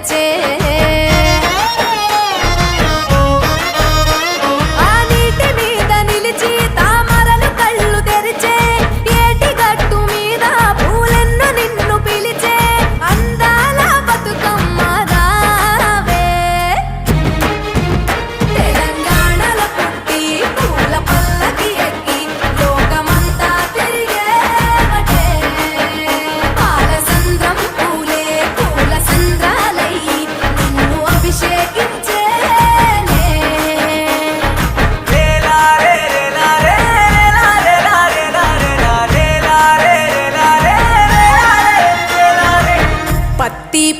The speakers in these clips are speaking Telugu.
తెచ్చే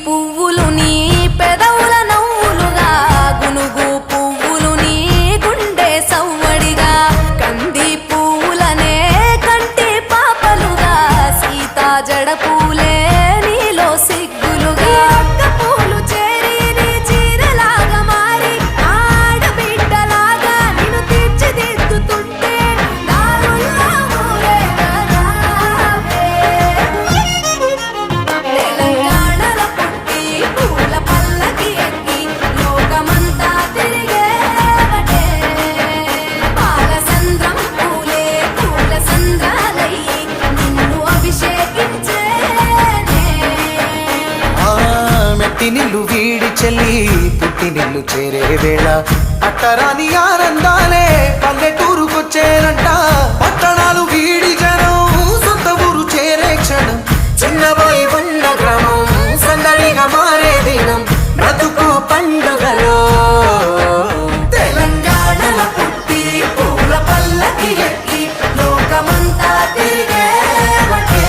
పువ్వులు నీ పెదవుల నవ్వులుగా గునుగు పువ్వులు నీ గుండె సవ్వడిగా కంది పువ్వులనే కంటి పాపలుగా సీతా జడ పూలే నీలో సిగ్గులుగా ఒక్క పూలు చేరి నీ చీరలాగా మారి ఆడబిడ్డలాగా నిన్ను తీర్చిదిద్దుతుంటే దారుల్లో ఊరేగావే నిల్లు వీడి చెల్లి పుట్టి నిల్లు చేరే వేళ అట్టరాని ఆనందాలే పల్లెటూరుకొచ్చేనంట పట్టణాలు వీడి జనం సొంత ఊరు చేరే క్షణం చిన్నబోయి బండ గ్రామం సందడిగా మారే దినం బ్రతుకు పండుగలో తెలంగాణల పుట్టి పూల పల్లకి ఎక్కి లోకమంతా తిరిగేవటే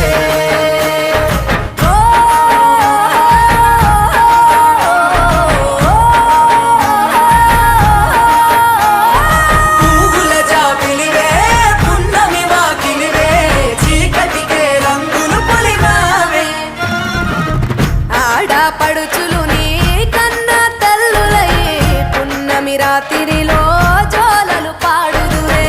పడుచులు నీ కన్న తల్లులయ్యే పున్నమి రాత్రిలో జోలలు పాడుదురే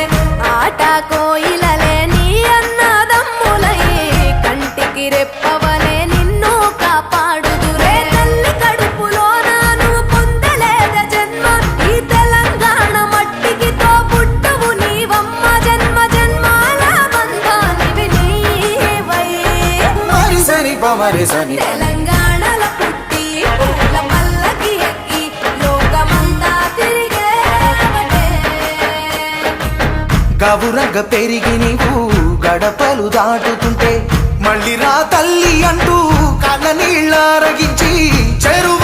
ఆట కోయిలలే నీ అన్నదమ్ములయ్యే కంటికి రెప్పవలే నిన్ను కాపాడుదురే తల్లి కడుపులో నాను పొందలేద జన్మ ఈ తెలంగాణ మట్టికి తో పుట్టవు నీవమ్మ జన్మ జన్మాల బంధానివి నీవై మరిసని పమరిసని తెలంగాణల పుట్టి పూల పల్లకి ఎక్కి లోకమంతా తిరిగేవటే గవురగ పెరిగి నీవు గడపలు దాటుతుంటే మళ్ళీ రా తల్లి అంటూ కళ్ళ నీళ్ళ రగించి చెరు